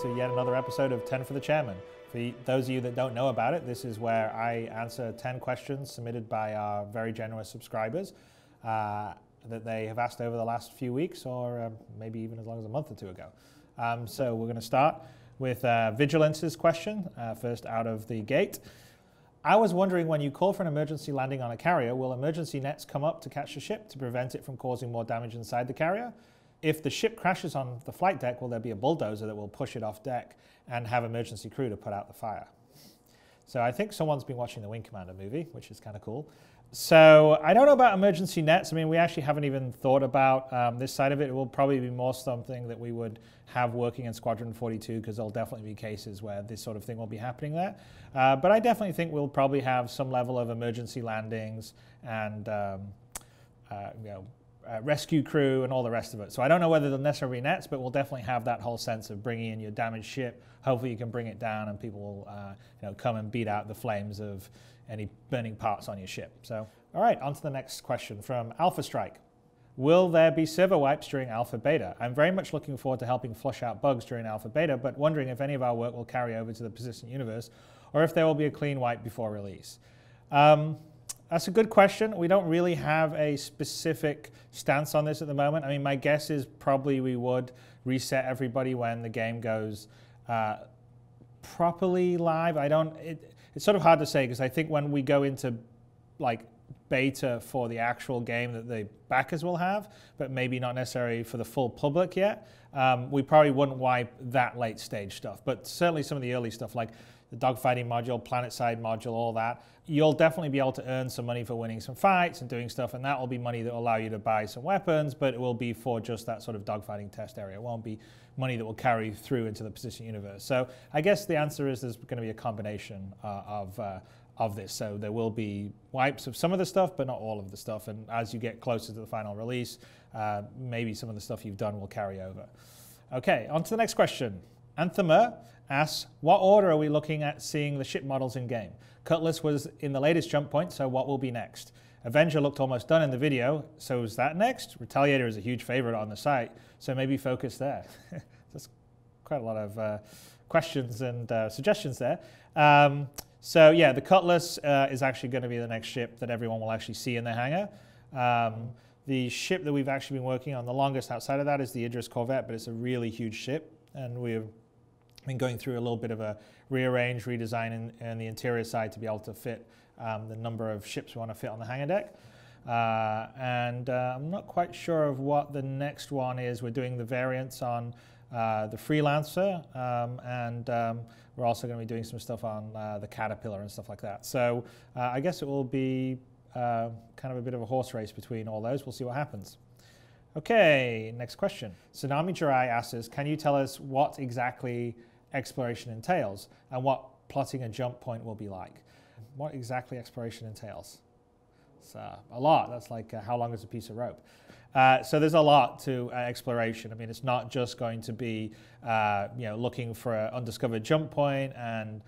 to yet another episode of 10 for the Chairman. For those of you that don't know about it, this is where I answer 10 questions submitted by our very generous subscribers that they have asked over the last few weeks, or maybe even as long as a month or two ago. So we're going to start with Vigilance's question, first out of the gate. I was wondering, when you call for an emergency landing on a carrier, will emergency nets come up to catch the ship to prevent it from causing more damage inside the carrier? If the ship crashes on the flight deck, will there be a bulldozer that will push it off deck and have emergency crew to put out the fire? So I think someone's been watching the Wing Commander movie, which is kind of cool. So I don't know about emergency nets. I mean, we actually haven't even thought about this side of it. It will probably be more something that we would have working in Squadron 42, because there'll definitely be cases where this sort of thing will be happening there. But I definitely think we'll probably have some level of emergency landings and rescue crew and all the rest of it. So I don't know whether they'll necessarily be nets, but we'll definitely have that whole sense of bringing in your damaged ship. Hopefully you can bring it down and people will come and beat out the flames of any burning parts on your ship. So, all right, on to the next question from Alpha Strike. Will there be server wipes during Alpha Beta? I'm very much looking forward to helping flush out bugs during Alpha Beta, but wondering if any of our work will carry over to the persistent universe, or if there will be a clean wipe before release. That's a good question. We don't really have a specific stance on this at the moment. I mean, my guess is probably we would reset everybody when the game goes properly live. It's sort of hard to say, because I think when we go into like beta for the actual game that the backers will have, but maybe not necessarily for the full public yet, we probably wouldn't wipe that late stage stuff. But certainly some of the early stuff, like the dogfighting module, planet side module, all that, you'll definitely be able to earn some money for winning some fights and doing stuff, and that will be money that will allow you to buy some weapons, but it will be for just that sort of dogfighting test area. It won't be money that will carry through into the persistent universe. So I guess the answer is there's going to be a combination of this. So there will be wipes of some of the stuff, but not all of the stuff, and as you get closer to the final release, maybe some of the stuff you've done will carry over. Okay, on to the next question. Anthem asks, what order are we looking at seeing the ship models in game? Cutlass was in the latest jump point, so what will be next? Avenger looked almost done in the video, so is that next? Retaliator is a huge favorite on the site, so maybe focus there. That's quite a lot of questions and suggestions there. So yeah, the Cutlass is actually going to be the next ship that everyone will actually see in the hangar. The ship that we've actually been working on the longest outside of that is the Idris Corvette, but it's a really huge ship, and we've been going through a little bit of a rearrange, redesign in the interior side to be able to fit the number of ships we want to fit on the hangar deck. I'm not quite sure of what the next one is. We're doing the variants on the Freelancer, and we're also going to be doing some stuff on the Caterpillar and stuff like that. So I guess it will be kind of a bit of a horse race between all those. We'll see what happens. Okay, next question. Tsunami Jirai asks, can you tell us what exactly exploration entails and what plotting a jump point will be like? What exactly exploration entails? It's a lot. That's like how long is a piece of rope? So there's a lot to exploration. I mean, it's not just going to be looking for an undiscovered jump point and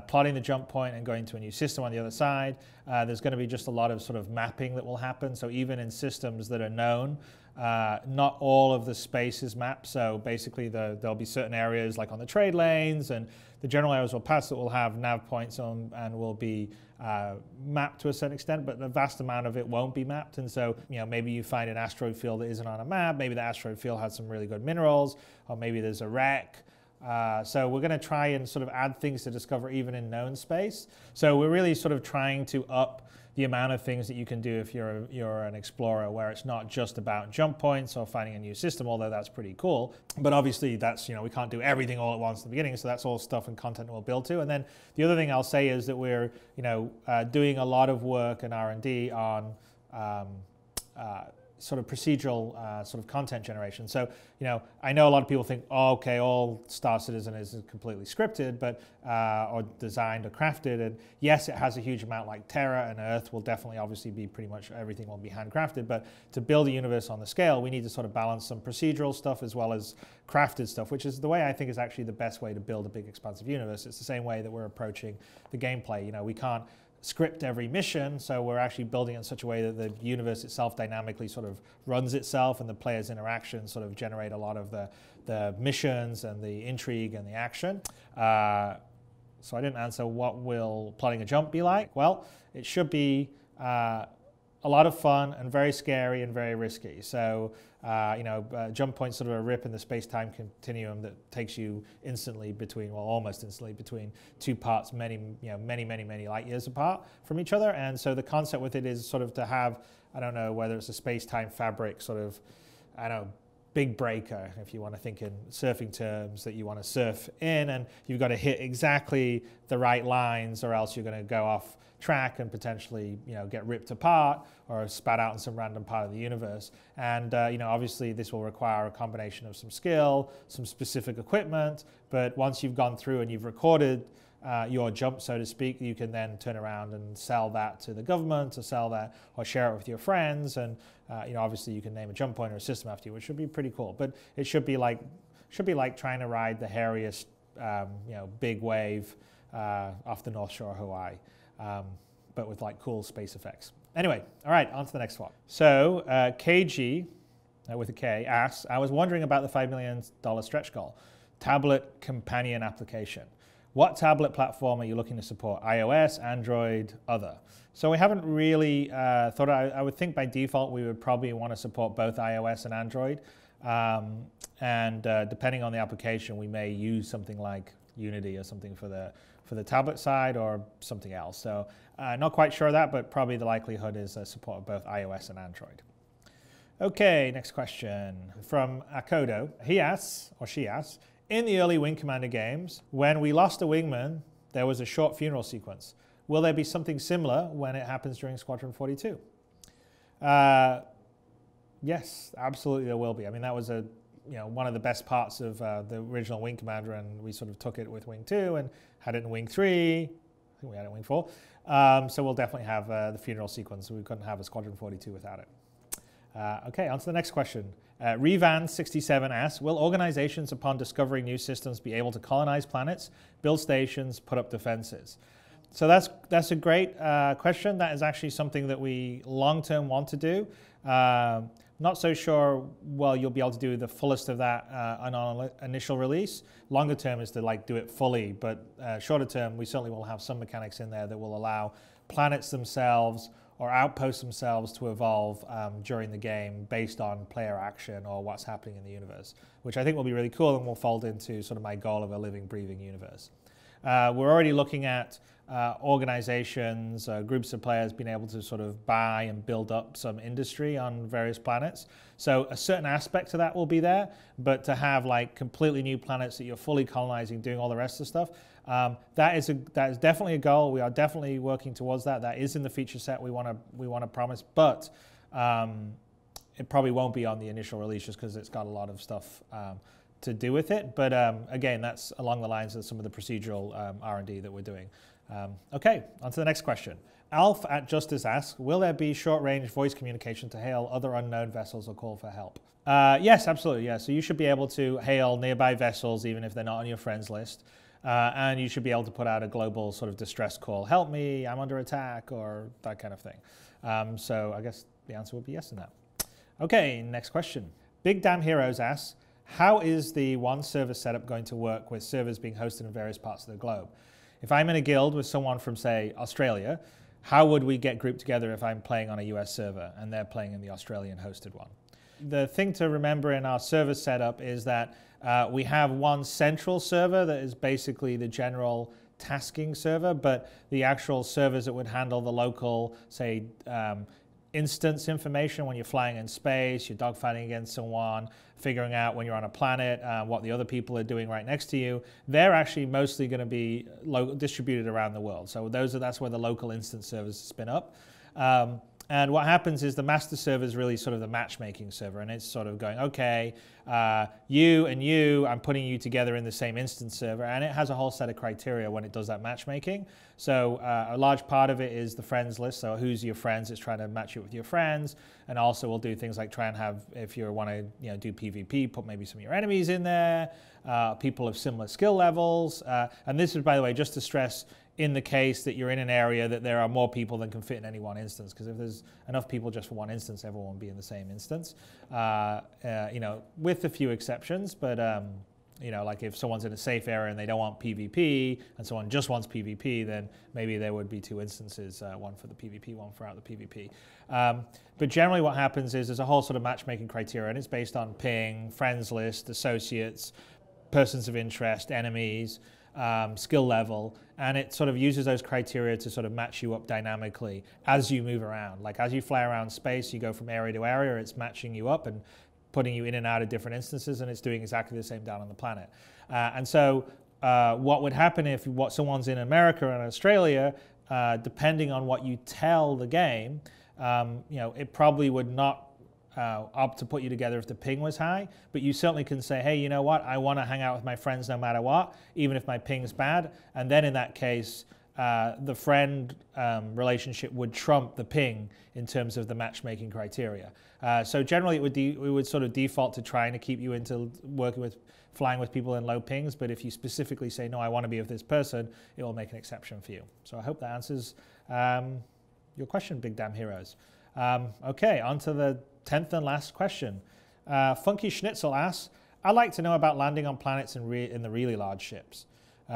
plotting the jump point and going to a new system on the other side. There's going to be just a lot of sort of mapping that will happen. So even in systems that are known, not all of the space is mapped. So basically there'll be certain areas like on the trade lanes and the general areas we'll pass that will have nav points on and will be mapped to a certain extent, but the vast amount of it won't be mapped. And so, maybe you find an asteroid field that isn't on a map. Maybe the asteroid field has some really good minerals, or maybe there's a wreck. So we're going to try and sort of add things to discover even in known space. So we're really sort of trying to up the amount of things that you can do if you're an explorer, where it's not just about jump points or finding a new system, although that's pretty cool. But obviously that's, we can't do everything all at once at the beginning, so that's all stuff and content we'll build to. And then the other thing I'll say is that we're, doing a lot of work and R&D on sort of procedural sort of content generation. So, I know a lot of people think, oh, okay, all Star Citizen is completely scripted, but or designed or crafted. And yes, it has a huge amount, like Terra and Earth will definitely obviously be pretty much everything will be handcrafted. But to build a universe on the scale, we need to sort of balance some procedural stuff as well as crafted stuff, which is the way I think is actually the best way to build a big expansive universe. It's the same way that we're approaching the gameplay. We can't script every mission, so we're actually building it in such a way that the universe itself dynamically sort of runs itself, and the players' interactions sort of generate a lot of the missions and the intrigue and the action. So I didn't answer, what will plotting a jump be like? Well, it should be a lot of fun and very scary and very risky. So, jump point's sort of a rip in the space-time continuum that takes you instantly between, well, almost instantly between two parts, many light years apart from each other. And so the concept with it is sort of to have, I don't know whether it's a space-time fabric sort of, I don't know, big breaker, if you want to think in surfing terms, that you want to surf in, and you've got to hit exactly the right lines, or else you're going to go off track and potentially, get ripped apart or spat out in some random part of the universe. And obviously this will require a combination of some skill, some specific equipment, but once you've gone through and you've recorded your jump, so to speak, you can then turn around and sell that to the government, or sell that or share it with your friends. And obviously you can name a jump point or a system after you, which should be pretty cool. But it should be like trying to ride the hairiest big wave off the North Shore of Hawaii, but with like cool space effects. Anyway, all right, on to the next one. So KG with a K asks, I was wondering about the $5 million stretch goal, tablet companion application. What tablet platform are you looking to support? iOS, Android, other? So we haven't really thought, I would think by default we would probably want to support both iOS and Android. Depending on the application, we may use something like Unity or something for the tablet side, or something else. So not quite sure of that, but probably the likelihood is support of both iOS and Android. Okay, next question from Akodo. He asks, or she asks, in the early Wing Commander games, when we lost a wingman, there was a short funeral sequence. Will there be something similar when it happens during Squadron 42? Yes, absolutely there will be. I mean, that was one of the best parts of the original Wing Commander, and we sort of took it with Wing 2 and had it in Wing 3. I think we had it in Wing 4. So we'll definitely have the funeral sequence. We couldn't have a Squadron 42 without it. Okay, on to the next question. Revan67 asks, will organizations upon discovering new systems be able to colonize planets, build stations, put up defenses? So that's a great question. That is actually something that we long-term want to do. Not so sure, well, you'll be able to do the fullest of that on initial release. Longer term is to do it fully, but shorter term, we certainly will have some mechanics in there that will allow planets themselves or outposts themselves to evolve during the game based on player action or what's happening in the universe, which I think will be really cool and will fold into sort of my goal of a living, breathing universe. We're already looking at organizations, groups of players being able to sort of buy and build up some industry on various planets. So a certain aspect of that will be there, but to have completely new planets that you're fully colonizing, doing all the rest of the stuff, that is definitely a goal. We are definitely working towards that. That is in the feature set we want to promise, but it probably won't be on the initial release just because it's got a lot of stuff to do with it. But again, that's along the lines of some of the procedural R&D that we're doing. Okay, on to the next question. Alf at Justice asks, will there be short-range voice communication to hail other unknown vessels or call for help? Yes, absolutely, yeah. So you should be able to hail nearby vessels even if they're not on your friends list. And you should be able to put out a global sort of distress call, help me, I'm under attack, or that kind of thing. So I guess the answer would be yes in that. Okay, next question. Big Damn Heroes asks, how is the one server setup going to work with servers being hosted in various parts of the globe? If I'm in a guild with someone from, say, Australia, how would we get grouped together if I'm playing on a US server and they're playing in the Australian hosted one? The thing to remember in our server setup is that we have one central server that is basically the general tasking server, but the actual servers that would handle the local, say, instance information when you're flying in space, you're dogfighting against someone, figuring out when you're on a planet what the other people are doing right next to you, they're actually mostly going to be distributed around the world. So that's where the local instance servers spin up. And what happens is the master server is really sort of the matchmaking server, and it's sort of going, okay, you and you, I'm putting you together in the same instance server, and it has a whole set of criteria when it does that matchmaking. So a large part of it is the friends list, so who's your friends, it's trying to match you with your friends, and also we'll do things like try and have, if you want to do PvP, put maybe some of your enemies in there, people of similar skill levels, and this is, by the way, just to stress, in the case that you're in an area that there are more people than can fit in any one instance. Because if there's enough people just for one instance, everyone will be in the same instance. You know, with a few exceptions, but you know, like if someone's in a safe area and they don't want PvP, and someone just wants PvP, then maybe there would be 2 instances, one for the PvP, one for out the PvP. But generally what happens is there's a whole sort of matchmaking criteria, and it's based on ping, friends list, associates, persons of interest, enemies, skill level, and it sort of uses those criteria to sort of match you up dynamically as you move around. Like as you fly around space, you go from area to area, it's matching you up and putting you in and out of different instances, and it's doing exactly the same down on the planet. And so what would happen if someone's in America and Australia, depending on what you tell the game, you know, it probably would not opt to put you together if the ping was high, but you certainly can say, hey, you know what, I want to hang out with my friends no matter what, even if my ping's bad, and then in that case, the friend relationship would trump the ping in terms of the matchmaking criteria. So generally it would sort of default to trying to keep you into flying with people in low pings, but if you specifically say, no, I want to be with this person, it will make an exception for you. So I hope that answers your question, Big Damn Heroes. Okay, on to the 10th and last question. Funky Schnitzel asks, I'd like to know about landing on planets in the really large ships.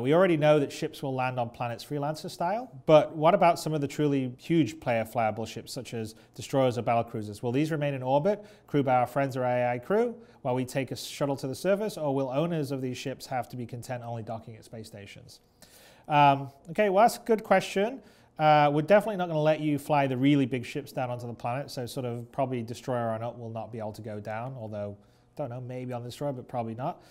We already know that ships will land on planets Freelancer style, but what about some of the truly huge player flyable ships such as destroyers or battlecruisers? Will these remain in orbit, crewed by our friends or AI crew, while we take a shuttle to the surface, or will owners of these ships have to be content only docking at space stations? Okay, well that's a good question. We're definitely not going to let you fly the really big ships down onto the planet, so sort of probably destroyer on up will not be able to go down, although, don't know, maybe on the destroyer, but probably not.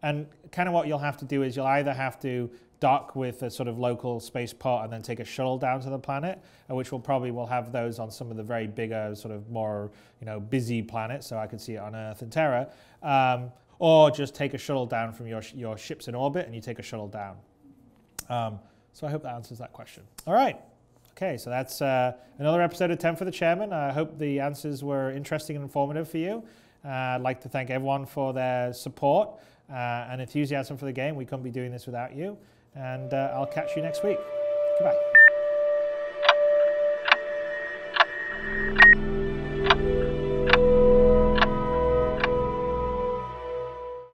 And kind of what you'll have to do is you'll either have to dock with a sort of local spaceport and then take a shuttle down to the planet, which will have those on some of the very bigger, sort of more, you know, busy planets, so I could see it on Earth and Terra, or just take a shuttle down from your ships in orbit and you take a shuttle down. So I hope that answers that question. All right. Okay, so that's another episode of 10 for the Chairman. I hope the answers were interesting and informative for you. I'd like to thank everyone for their support and enthusiasm for the game. We couldn't be doing this without you. And I'll catch you next week. Goodbye.